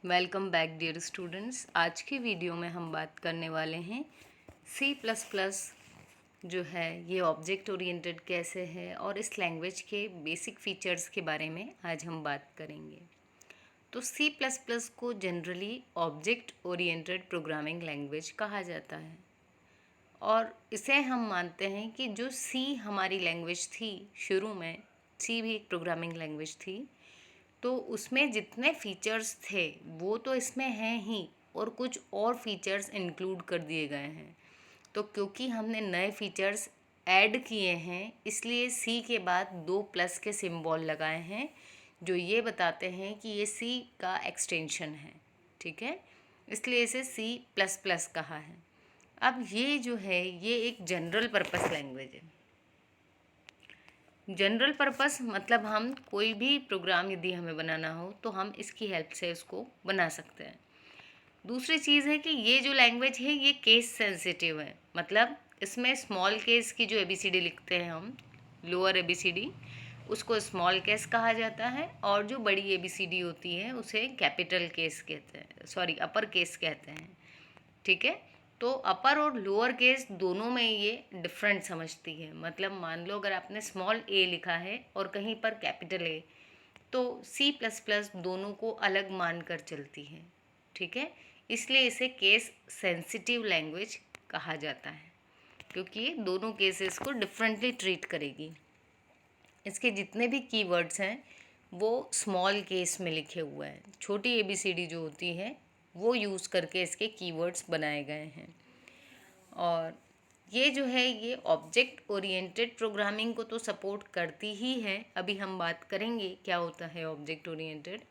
Welcome back dear students. आज की video में हम बात करने वाले हैं C++ जो है ये ऑब्जेक्ट ओरिएंटेड कैसे है और इस लैंग्वेज के बेसिक फीचर्स के बारे में आज हम बात करेंगे। तो C++ को generally object oriented programming language कहा जाता है और इसे हम मानते हैं कि जो C हमारी लैंग्वेज थी, शुरू में C भी एक प्रोग्रामिंग लैंग्वेज थी, तो उसमें जितने फीचर्स थे वो तो इसमें हैं ही और कुछ और फीचर्स इंक्लूड कर दिए गए हैं। तो क्योंकि हमने नए फीचर्स ऐड किए हैं इसलिए सी के बाद 2 प्लस के सिंबल लगाए हैं जो ये बताते हैं कि ये सी का एक्सटेंशन है। ठीक है, इसलिए इसे C++ कहा है। अब ये जो है ये एक जनरल पर्पस लैंग्वेज है। जनरल पर्पस मतलब हम कोई भी प्रोग्राम यदि हमें बनाना हो तो हम इसकी हेल्प से उसको बना सकते हैं। दूसरी चीज़ है कि ये जो लैंग्वेज है ये केस सेंसिटिव है, मतलब इसमें स्मॉल केस की जो ABCD लिखते हैं हम, लोअर ABCD, उसको स्मॉल केस कहा जाता है और जो बड़ी ABCD होती है उसे कैपिटल केस कहते हैं, सॉरी अपर केस कहते हैं। ठीक है, तो अपर और लोअर केस दोनों में ये डिफरेंट समझती है। मतलब मान लो अगर आपने स्मॉल ए लिखा है और कहीं पर कैपिटल ए, तो C++ दोनों को अलग मान कर चलती है। ठीक है, इसलिए इसे केस सेंसिटिव लैंग्वेज कहा जाता है क्योंकि ये दोनों केसेस को डिफरेंटली ट्रीट करेगी। इसके जितने भी कीवर्ड्स हैं वो स्मॉल केस में लिखे हुए हैं। छोटी ABCD जो होती है वो यूज़ करके इसके कीवर्ड्स बनाए गए हैं। और ये जो है ये ऑब्जेक्ट ओरिएंटेड प्रोग्रामिंग को तो सपोर्ट करती ही है। अभी हम बात करेंगे क्या होता है ऑब्जेक्ट ओरिएंटेड।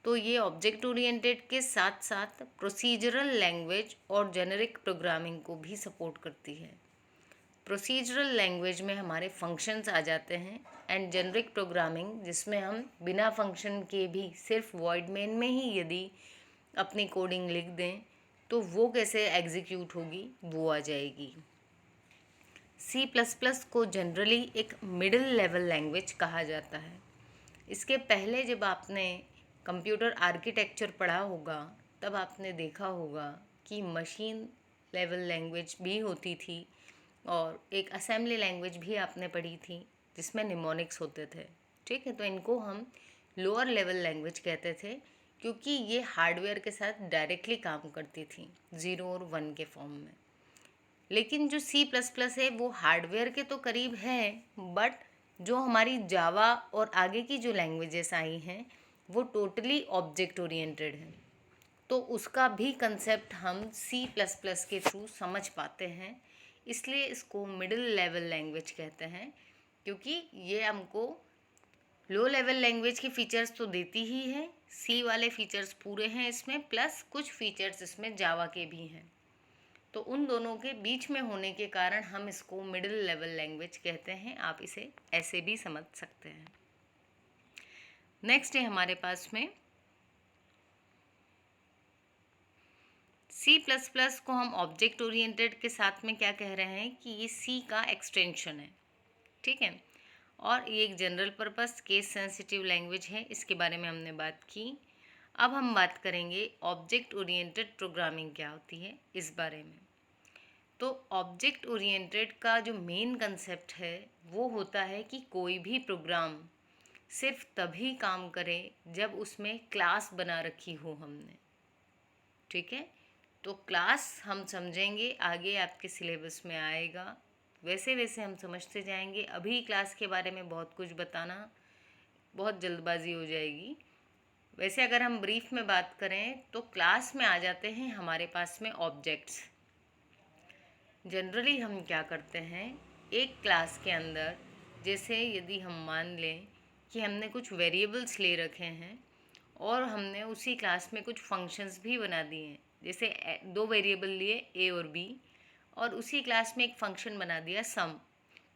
तो ये ऑब्जेक्ट ओरिएंटेड के साथ साथ प्रोसीजरल लैंग्वेज और जेनेरिक प्रोग्रामिंग को भी सपोर्ट करती है। प्रोसीजरल लैंग्वेज में हमारे फंक्शंस आ जाते हैं एंड जेनेरिक प्रोग्रामिंग जिसमें हम बिना फंक्शन के भी सिर्फ वॉइड मेन में ही यदि अपनी कोडिंग लिख दें तो वो कैसे एग्जीक्यूट होगी वो आ जाएगी। C++ को जनरली एक मिडिल लेवल लैंग्वेज कहा जाता है। इसके पहले जब आपने कंप्यूटर आर्किटेक्चर पढ़ा होगा तब आपने देखा होगा कि मशीन लेवल लैंग्वेज भी होती थी और एक असेंबली लैंग्वेज भी आपने पढ़ी थी जिसमें निमोनिक्स होते थे। ठीक है, तो इनको हम लोअर लेवल लैंग्वेज कहते थे क्योंकि ये हार्डवेयर के साथ डायरेक्टली काम करती थी 0 और 1 के फॉर्म में। लेकिन जो C++ है वो हार्डवेयर के तो करीब है, बट जो हमारी जावा और आगे की जो लैंग्वेजेस आई हैं वो टोटली ऑब्जेक्ट ओरिएंटेड है। तो उसका भी कंसेप्ट हम C++ के थ्रू समझ पाते हैं, इसलिए इसको मिडिल लेवल लैंग्वेज कहते हैं क्योंकि ये हमको लो लेवल लैंग्वेज के फीचर्स तो देती ही है। सी वाले फीचर्स पूरे हैं इसमें, प्लस कुछ फीचर्स इसमें जावा के भी हैं। तो उन दोनों के बीच में होने के कारण हम इसको मिडिल लेवल लैंग्वेज कहते हैं। आप इसे ऐसे भी समझ सकते हैं। नेक्स्ट है हमारे पास में C++ को हम ऑब्जेक्ट ओरिएंटेड के साथ में क्या कह रहे हैं कि ये C का एक्सटेंशन है। ठीक है, और ये एक general purpose case sensitive language है, इसके बारे में हमने बात की। अब हम बात करेंगे ऑब्जेक्ट ओरिएंटेड प्रोग्रामिंग क्या होती है इस बारे में। तो ऑब्जेक्ट ओरिएंटेड का जो मेन कंसेप्ट है वो होता है कि कोई भी प्रोग्राम सिर्फ तभी काम करे जब उसमें क्लास बना रखी हो हमने। ठीक है, तो क्लास हम समझेंगे आगे आपके सिलेबस में आएगा, वैसे वैसे हम समझते जाएंगे। अभी क्लास के बारे में बहुत कुछ बताना बहुत जल्दबाजी हो जाएगी। वैसे अगर हम ब्रीफ में बात करें तो क्लास में आ जाते हैं हमारे पास में ऑब्जेक्ट्स। जनरली हम क्या करते हैं एक क्लास के अंदर, जैसे यदि हम मान लें कि हमने कुछ वेरिएबल्स ले रखे हैं और हमने उसी क्लास में कुछ फंक्शंस भी बना दिए हैं, जैसे 2 वेरिएबल लिए A और B और उसी क्लास में एक फंक्शन बना दिया सम,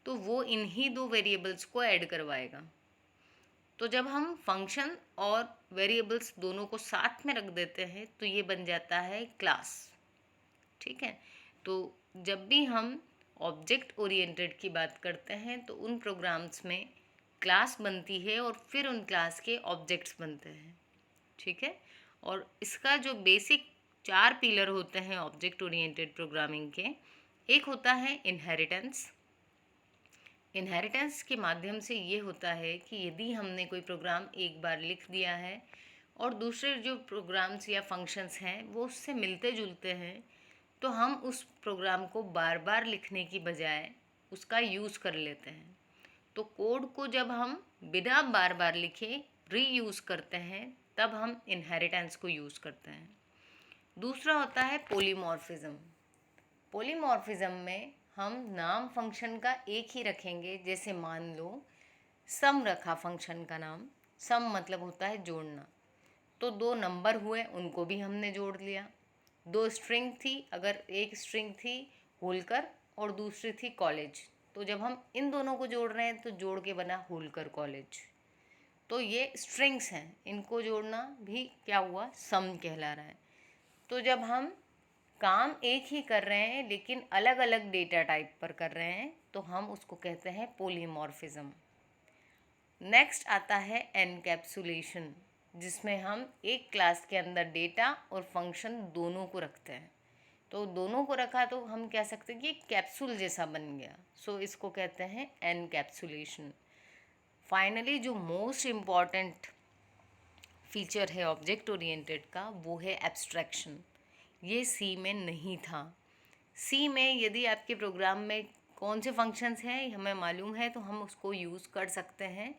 तो वो इन्हीं 2 वेरिएबल्स को ऐड करवाएगा। तो जब हम फंक्शन और वेरिएबल्स दोनों को साथ में रख देते हैं तो ये बन जाता है क्लास। ठीक है, तो जब भी हम ऑब्जेक्ट ओरिएंटेड की बात करते हैं तो उन प्रोग्राम्स में क्लास बनती है और फिर उन क्लास के ऑब्जेक्ट्स बनते हैं। ठीक है, और इसका जो बेसिक 4 पिलर होते हैं ऑब्जेक्ट ओरिएंटेड प्रोग्रामिंग के, एक होता है इनहेरिटेंस। इनहेरिटेंस के माध्यम से ये होता है कि यदि हमने कोई प्रोग्राम एक बार लिख दिया है और दूसरे जो प्रोग्राम्स या फंक्शंस हैं वो उससे मिलते जुलते हैं, तो हम उस प्रोग्राम को बार बार लिखने की बजाय उसका यूज़ कर लेते हैं। तो कोड को जब हम बिना बार बार लिखे रीयूज़ करते हैं तब हम इनहेरिटेंस को यूज़ करते हैं। दूसरा होता है पॉलीमॉर्फिज्म। पॉलीमॉर्फिज्म में हम नाम फंक्शन का एक ही रखेंगे। जैसे मान लो सम रखा फंक्शन का नाम, सम मतलब होता है जोड़ना, तो 2 नंबर हुए उनको भी हमने जोड़ लिया। 2 स्ट्रिंग थी, अगर एक स्ट्रिंग थी होलकर और दूसरी थी कॉलेज, तो जब हम इन दोनों को जोड़ रहे हैं तो जोड़ के बना होलकर कॉलेज। तो ये स्ट्रिंग्स हैं, इनको जोड़ना भी क्या हुआ, सम कहला रहा है। तो जब हम काम एक ही कर रहे हैं लेकिन अलग अलग डेटा टाइप पर कर रहे हैं तो हम उसको कहते हैं पॉलीमॉर्फिज्म। नेक्स्ट आता है एनकैप्सुलेशन, जिसमें हम एक क्लास के अंदर डेटा और फंक्शन दोनों को रखते हैं। तो दोनों को रखा तो हम कह सकते हैं कि कैप्सूल जैसा बन गया, सो इसको कहते हैं एनकैप्सुलेशन। फाइनली जो मोस्ट इम्पॉर्टेंट फीचर है ऑब्जेक्ट ओरिएंटेड का वो है एब्स्ट्रैक्शन। ये सी में नहीं था। सी में यदि आपके प्रोग्राम में कौन से फंक्शंस हैं हमें मालूम है तो हम उसको यूज़ कर सकते हैं,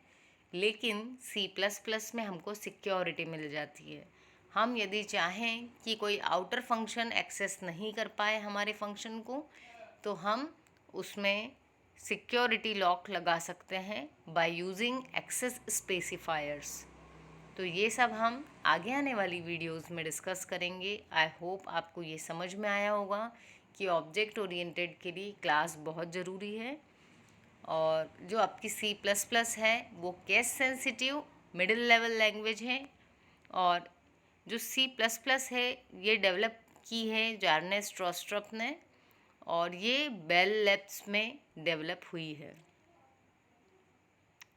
लेकिन C++ में हमको सिक्योरिटी मिल जाती है। हम यदि चाहें कि कोई आउटर फंक्शन एक्सेस नहीं कर पाए हमारे फंक्शन को, तो हम उसमें सिक्योरिटी लॉक लगा सकते हैं बाय यूजिंग एक्सेस स्पेसिफायर्स। तो ये सब हम आगे आने वाली वीडियोस में डिस्कस करेंगे। आई होप आपको ये समझ में आया होगा कि ऑब्जेक्ट ओरिएंटेड के लिए क्लास बहुत ज़रूरी है। और जो आपकी C++ है वो case sensitive middle level language है, और जो C++ है ये डेवलप की है जार्नेस स्ट्रॉस्ट्रप ने, और ये बेल लैब्स में डेवलप हुई है।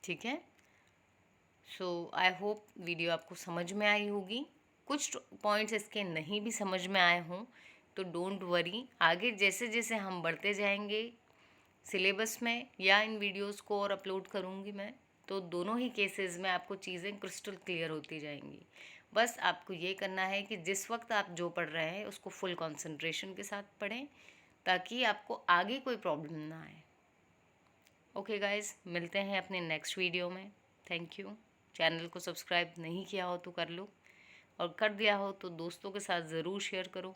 ठीक है, सो आई होप वीडियो आपको समझ में आई होगी। कुछ पॉइंट्स इसके नहीं भी समझ में आए हों तो डोंट वरी, आगे जैसे जैसे हम बढ़ते जाएंगे सिलेबस में या इन वीडियोस को और अपलोड करूँगी मैं, तो दोनों ही केसेस में आपको चीज़ें क्रिस्टल क्लियर होती जाएंगी। बस आपको ये करना है कि जिस वक्त आप जो पढ़ रहे हैं उसको फुल कंसंट्रेशन के साथ पढ़ें ताकि आपको आगे कोई प्रॉब्लम ना आए। ओके गाइज, मिलते हैं अपने नेक्स्ट वीडियो में। Thank you. चैनल को सब्सक्राइब नहीं किया हो तो कर लो, और कर दिया हो तो दोस्तों के साथ ज़रूर शेयर करो।